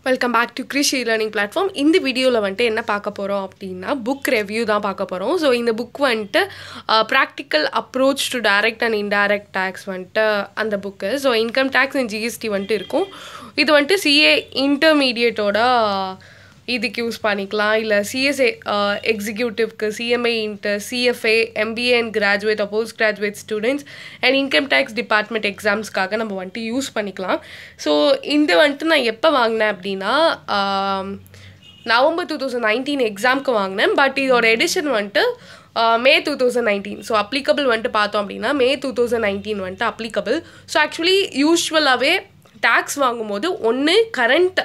Welcome back to Krish e-learning platform. In the video la vante enna paaka porom appadina book review da paaka porom. So in the book vante practical approach to direct and indirect tax vante and the book is so income tax and GST vante irukum. Idu vante CA intermediate oda இதுக்கு use பண்ணிக்கலாம் இல்லை CSA எக்ஸிக்யூட்டிவ்க்கு CMA inter CFA MBA and graduate post graduate students and income tax department எக்ஸாம்ஸ்க்காக நம்ம வந்துட்டு use பண்ணிக்கலாம். So இந்த வந்துட்டு நான் எப்போ வாங்கினேன் அப்படின்னா நவம்பர் 2019 எக்ஸாமுக்கு வாங்கினேன். பட் இதோட எடிஷன் வந்துட்டு மே 2019. ஸோ அப்ளிகபிள் வந்துட்டு பார்த்தோம் அப்படின்னா மே 2019 வந்துட்டு அப்ளிகபிள். ஸோ ஆக்சுவலி யூஸ்வலாகவே டேக்ஸ் வாங்கும்போது ஒன்று கரண்ட்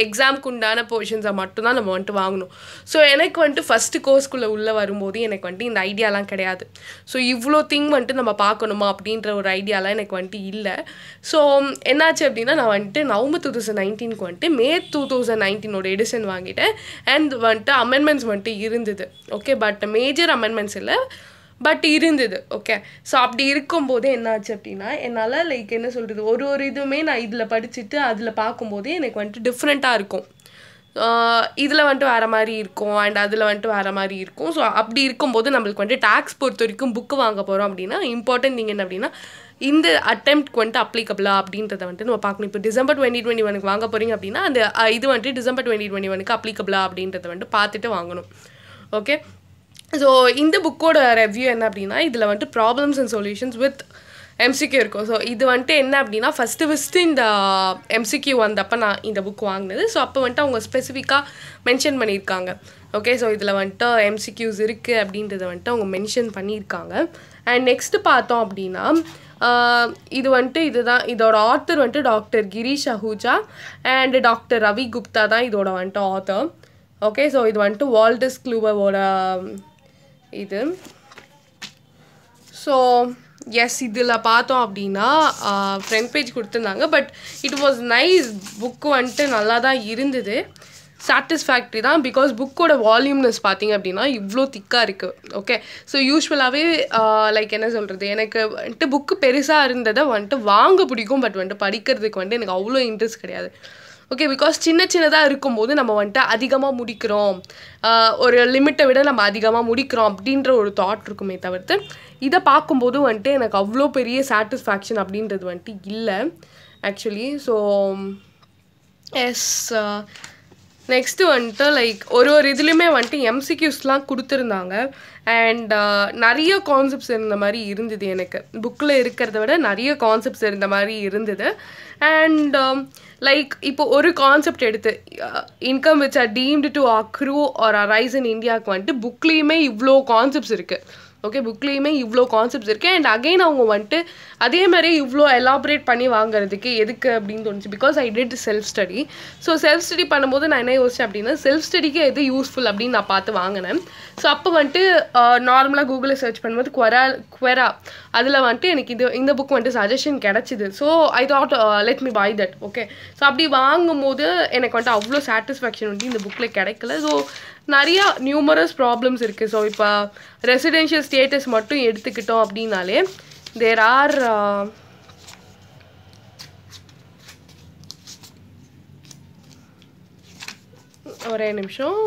எக்ஸாமுக்கு உண்டான போர்ஷன்ஸை மட்டும்தான் நம்ம வந்துட்டு வாங்கணும். ஸோ எனக்கு வந்துட்டு ஃபஸ்ட்டு கோர்ஸ்குள்ளே உள்ளே வரும்போது எனக்கு வந்துட்டு இந்த ஐடியாலாம் கிடையாது. ஸோ இவ்வளோ திங் வந்துட்டு நம்ம பார்க்கணுமா அப்படின்ற ஒரு ஐடியாலாம் எனக்கு வந்துட்டு இல்லை. ஸோ என்னாச்சு அப்படின்னா நான் வந்துட்டு நவம்பர் 2019 வந்துட்டு மே 2019 எடிஷன் வாங்கிட்டேன். அண்ட் வந்துட்டு அமெண்ட்மெண்ட்ஸ் வந்துட்டு இருந்தது. ஓகே, பட் மேஜர் அமெண்ட்மெண்ட்ஸ் இல்லை, பட் இருந்தது. ஓகே, ஸோ அப்படி இருக்கும்போது என்னாச்சு அப்படின்னா என்னால் லைக் என்ன சொல்கிறது ஒரு இதுவுமே நான் இதில் படிச்சுட்டு அதில் பார்க்கும்போது எனக்கு வந்துட்டு டிஃப்ரெண்ட்டாக இருக்கும். இதில் வந்துட்டு வேறு மாதிரி இருக்கும் அண்ட் அதில் வந்துட்டு வேறு மாதிரி இருக்கும். ஸோ அப்படி இருக்கும்போது நம்மளுக்கு வந்துட்டு டேக்ஸ் பொறுத்த வரைக்கும் புக்கு வாங்க போகிறோம் அப்படின்னா இம்பார்ட்டன்ட் நீங்கள் என்ன அப்படின்னா இந்த அட்டெம்ப்ட்க்கு வந்துட்டு அப்ளிகபிளா அப்படின்றத வந்துட்டு நம்ம பார்க்கணும். இப்போ டிசம்பர் 2021 வாங்க போகிறீங்க அப்படின்னா அந்த இது வந்துட்டு டிசம்பர் 2021 அப்ளிகபிளா அப்படின்றத வந்துட்டு பார்த்துட்டு வாங்கணும். ஓகே, ஸோ இந்த புக்கோட ரெவ்யூ என்ன அப்படின்னா இதில் வந்துட்டு problems and solutions with MCQ இருக்கும். ஸோ இது வந்துட்டு என்ன அப்படின்னா ஃபஸ்ட்டு இந்த எம்சிக்யூ வந்தப்போ நான் இந்த புக் வாங்கினது. ஸோ அப்போ வந்துட்டு அவங்க ஸ்பெசிஃபிக்காக மென்ஷன் பண்ணியிருக்காங்க. ஓகே, ஸோ இதில் வந்துட்டு எம்சிக்யூஸ் இருக்குது அப்படின்றத வந்துட்டு அவங்க மென்ஷன் பண்ணியிருக்காங்க. அண்ட் நெக்ஸ்ட்டு பார்த்தோம் அப்படின்னா இது வந்துட்டு இதுதான் இதோட ஆத்தர் வந்துட்டு doctor Girish Ahuja and doctor Ravi Gupta தான் இதோட வந்துட்டு ஆத்தர். ஓகே, ஸோ இது வந்துட்டு வால்டஸ் க்ளூவோட இது. ஸோ எஸ், இதில் பார்த்தோம் அப்படின்னா ஃப்ரண்ட் பேஜ் கொடுத்துருந்தாங்க. But it was nice. Book வந்துட்டு நல்லா தான் இருந்தது, சாட்டிஸ்ஃபேக்ட்ரி தான். பிகாஸ் புக்கோட வால்யூம்னஸ் பார்த்திங்க அப்படின்னா இவ்வளோ திக்காக இருக்குது. ஓகே, ஸோ யூஸ்வலாகவே லைக் என்ன சொல்கிறது எனக்கு வந்துட்டு புக்கு பெருசாக இருந்ததை வந்துட்டு வாங்க பிடிக்கும். பட் வந்துட்டு படிக்கிறதுக்கு வந்துட்டு எனக்கு அவ்வளோ இன்ட்ரெஸ்ட் கிடையாது. ஓகே, பிகாஸ் சின்னதாக இருக்கும்போது நம்ம வந்துட்டு அதிகமாக முடிக்கிறோம், ஒரு லிமிட்டை விட நம்ம அதிகமாக முடிக்கிறோம் அப்படின்ற ஒரு தாட் இருக்குமே தவிர்த்து இதை பார்க்கும்போது வந்துட்டு எனக்கு அவ்வளோ பெரிய சாட்டிஸ்ஃபேக்ஷன் அப்படின்றது வந்துட்டு இல்லை ஆக்சுவலி. ஸோ எஸ், நெக்ஸ்ட்டு வந்துட்டு லைக் ஒரு இதுலேயுமே வந்துட்டு எம்சிக்யூஸ்லாம் கொடுத்துருந்தாங்க. அண்ட் நிறைய கான்செப்ட்ஸ் இருந்த மாதிரி இருந்தது. எனக்கு புக்கில் இருக்கிறத விட நிறைய கான்செப்ட்ஸ் இருந்த மாதிரி இருந்தது. அண்ட் லைக் இப்போ ஒரு கான்செப்ட் எடுத்து income which are deemed to accrue or arise in இந்தியாவுக்கு வந்துட்டு புக்லேயுமே இவ்வளோ கான்செப்ட்ஸ் இருக்குது. ஓகே, புக்லேயுமே இவ்வளோ கான்செப்ட்ஸ் இருக்குது. அண்ட் அகெயின் அவங்க வந்துட்டு அதே மாதிரி இவ்வளோ எலாபரேட் பண்ணி வாங்குறதுக்கு எதுக்கு அப்படின்னு தோணுச்சு. Because I did self study. So self study பண்ணும்போது நான் என்ன யோசிச்சேன் அப்படின்னா செல்ஃப் ஸ்டடிக்கு எது யூஸ்ஃபுல் அப்படின்னு நான் பார்த்து வாங்கினேன். ஸோ அப்போ வந்துட்டு நார்மலாக கூகுளில் சர்ச் பண்ணும்போது குவெரா அதில் வந்துட்டு எனக்கு இந்த புக் வந்துட்டு சஜஷன் கிடச்சிது. So I thought let me buy that. Okay, so அப்படி வாங்கும்போது எனக்கு வந்துட்டு அவ்வளோ சாட்டிஸ்ஃபேக்ஷன் வந்துட்டு இந்த புக்கில் கிடைக்கல. ஸோ நிறையா நியூமரஸ் ப்ராப்ளம்ஸ் இருக்குது. ஸோ இப்போ ரெசிடென்ஷியல் ஸ்டேட்டஸ் மட்டும் எடுத்துக்கிட்டோம் அப்படின்னாலே தேர் ஆர் ஒரே நிமிஷம்.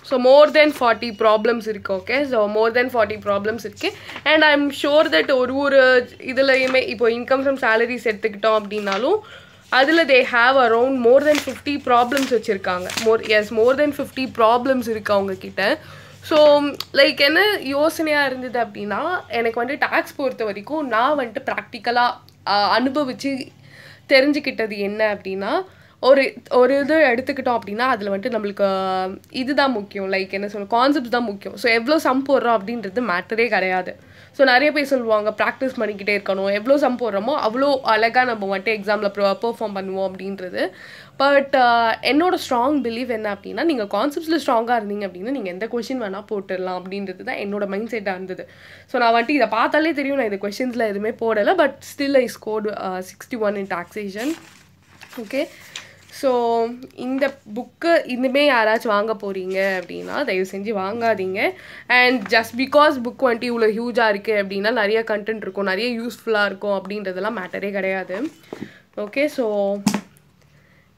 ஸோ மோர் தென் 40 ப்ராப்ளம்ஸ் இருக்குது. ஓகே, ஸோ மோர் தென் 40 ப்ராப்ளம்ஸ் இருக்குது. And I am sure that ஒரு இதுலையுமே இப்போ இன்கம் ஃப்ரம் சேலரிஸ் எடுத்துக்கிட்டோம் அப்படின்னாலும் அதில் they have around more then 50 problems வச்சுருக்காங்க. மோர் தென் 50 ப்ராப்ளம்ஸ் இருக்குது அவங்கக்கிட்ட. ஸோ லைக் என்ன யோசனையாக இருந்தது அப்படின்னா எனக்கு வந்துட்டு டேக்ஸ் பொறுத்த வரைக்கும் நான் வந்துட்டு ப்ராக்டிக்கலாக அனுபவித்து தெரிஞ்சுக்கிட்டது என்ன அப்படின்னா ஒரு இது எடுத்துக்கிட்டோம் அப்படின்னா அதில் வந்துட்டு நம்மளுக்கு இதுதான் முக்கியம். லைக் என்ன சொல்ல கான்செப்ட்ஸ் தான் முக்கியம். ஸோ எவ்வளோ சம் போடுறோம் அப்படின்றது மேட்டரே கிடையாது. ஸோ நிறைய பேர் சொல்லுவாங்க ப்ராக்டிஸ் பண்ணிக்கிட்டே இருக்கணும், எவ்வளோ சம் போடுறோமோ அவ்வளோ அழகாக நம்ம வந்துட்டு எக்ஸாமில் பெர்ஃபார்ம் பண்ணுவோம் அப்படின்றது. பட் என்னோட ஸ்ட்ராங் பிலீவ் என்ன அப்படின்னா நீங்கள் கான்செப்ட்ஸில் ஸ்ட்ராங்காக இருந்தீங்க அப்படின்னா நீங்கள் எந்த கொஷின் வேணால் போட்டுடலாம் அப்படின்றது தான் என்னோட மைண்ட் செட்டாக இருந்தது. ஸோ நான் வந்துட்டு இதை பார்த்தாலே தெரியும் நான் இந்த கொஷின்ஸில் எதுவுமே போடலை. But still I scored 61 in taxation. Okay, so இந்த புக்கு இனிமேல் யாராச்சும் வாங்க போகிறீங்க அப்படின்னா தயவு செஞ்சு வாங்காதீங்க. அண்ட் ஜஸ்ட் பிகாஸ் புக் வந்துட்டு இவ்வளோ ஹியூஜாக இருக்குது அப்படின்னா நிறைய கண்டென்ட் இருக்கும், நிறைய யூஸ்ஃபுல்லாக இருக்கும் அப்படின்றதெல்லாம் மேட்டரே கிடையாது. ஓகே, ஸோ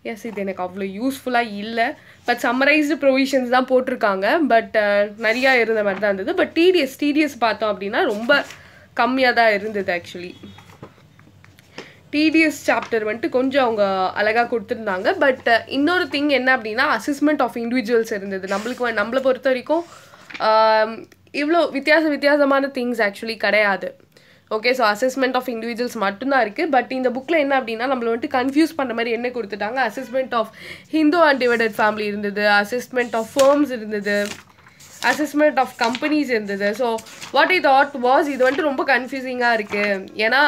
எஸ், இது எனக்கு அவ்வளோ யூஸ்ஃபுல்லாக இல்லை. பட் சம்மரைஸ்டு ப்ரொவிஷன்ஸ் தான் போட்டிருக்காங்க. பட் நிறையா இருந்த மாதிரி தான் இருந்தது. பட் டிடிஎஸ் பார்த்தோம் அப்படின்னா ரொம்ப கம்மியாக தான் இருந்தது. ஆக்சுவலி டிடிஎஸ் சாப்டர் வந்துட்டு கொஞ்சம் அவங்க அழகாக கொடுத்துருந்தாங்க. பட் இன்னொரு திங் என்ன அப்படின்னா அசஸ்மெண்ட் ஆஃப் இண்டிவிஜுவல்ஸ் இருந்தது. நம்மளை பொறுத்த வரைக்கும் இவ்வளோ வித்தியாசமான திங்ஸ் ஆக்சுவலி கிடையாது. Okay, so assessment of individuals மட்டும்தான் இருக்குது. பட் இந்த புக்கில் என்ன அப்படின்னா நம்மளை வந்துட்டு கன்ஃபியூஸ் பண்ணுற மாதிரி என்ன கொடுத்துட்டாங்க, assessment of Hindu undivided family இருந்தது, அசஸ்மெண்ட் ஆஃப் ஃபர்ம்ஸ் இருந்தது, அசஸ்மெண்ட் ஆஃப் கம்பெனிஸ் இருந்தது. So what I thought was இது வந்துட்டு ரொம்ப கன்ஃபியூசிங்காக இருக்குது. ஏன்னா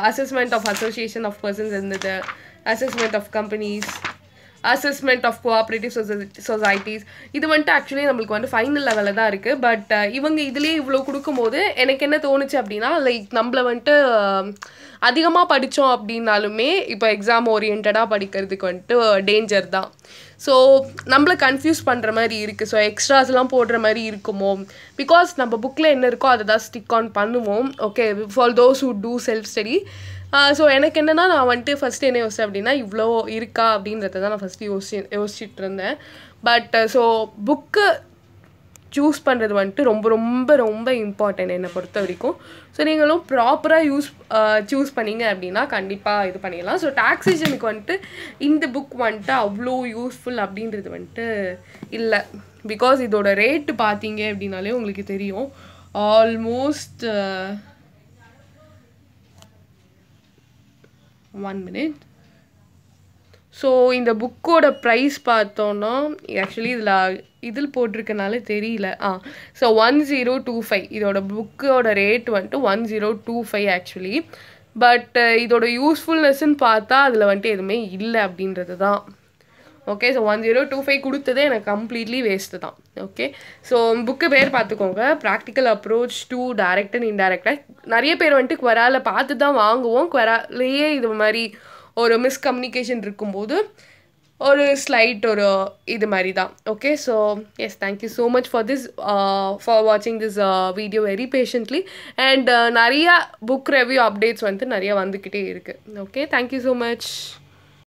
assessment of association of persons இருந்தது, assessment of companies, assessment of cooperative societies. இது வந்துட்டு ஆக்சுவலி நம்மளுக்கு வந்து ஃபைனல் லெவலில் தான் இருக்குது. பட் இவங்க இதுலேயே இவ்வளோ கொடுக்கும்போது எனக்கு என்ன தோணுச்சு அப்படின்னா லைக் நம்மளை வந்துட்டு அதிகமாக படித்தோம் அப்படின்னாலுமே இப்போ எக்ஸாம் ஓரியன்டாக படிக்கிறதுக்கு வந்துட்டு டேஞ்சர் தான். ஸோ நம்மளை கன்ஃபியூஸ் பண்ணுற மாதிரி இருக்குது. ஸோ எக்ஸ்ட்ராஸ்லாம் போடுற மாதிரி இருக்குமோ, பிகாஸ் நம்ம புக்கில் என்ன இருக்கோ அதை தான் ஸ்டிக் ஆன் பண்ணுவோம். Okay, for those who do self study. So எனக்கு என்னென்னா நான் வந்துட்டு ஃபஸ்ட்டு என்ன யோசிச்சேன் அப்படின்னா இவ்வளோ இருக்கா அப்படின்றத தான் நான் ஃபஸ்ட்டு யோசிச்சுட்டு இருந்தேன். பட் ஸோ புக்கு சூஸ் பண்ணுறது வந்துட்டு ரொம்ப ரொம்ப ரொம்ப இம்பார்ட்டன்ட் என்னை பொறுத்த வரைக்கும். ஸோ நீங்களும் ப்ராப்பராக சூஸ் பண்ணிங்க அப்படின்னா கண்டிப்பாக இது பண்ணிடலாம். ஸோ டாக்ஸேஷனுக்கு வந்துட்டு இந்த புக் வந்துட்டு அவ்வளோ யூஸ்ஃபுல் அப்படின்றது வந்துட்டு இல்லை. பிகாஸ் இதோட ரேட்டு பார்த்தீங்க அப்படின்னாலே உங்களுக்கு தெரியும், ஆல்மோஸ்ட் 1 minute. ஸோ இந்த புக்கோட ப்ரைஸ் பார்த்தோன்னா ஆக்சுவலி இதில் போட்டிருக்கனால தெரியல. ஸோ 1025 இதோட புக்கோட ரேட் வந்துட்டு 1025 ஆக்சுவலி. பட் இதோட யூஸ்ஃபுல்னஸ்ன்னு பார்த்தா அதில் வந்துட்டு எதுவுமே இல்லை அப்படின்றது தான். ஓகே, ஸோ 1025 கொடுத்ததே எனக்கு கம்ப்ளீட்லி வேஸ்ட்டு தான். ஓகே, ஸோ புக்கு பேர் பார்த்துக்கோங்க, practical approach to direct and இன்டைரக்டாக. நிறைய பேர் வந்துட்டு குவரால பார்த்து தான் வாங்குவோம். குவராலேயே இது மாதிரி ஒரு மிஸ்கம்யூனிகேஷன் இருக்கும்போது ஒரு ஸ்லைட் ஒரு இது மாதிரி தான். Okay, so yes, thank you so much for வாட்சிங் this video very patiently. And நிறையா புக் ரிவ்யூ அப்டேட்ஸ் வந்துட்டு நிறையா வந்துக்கிட்டே இருக்குது. Okay, thank you so much.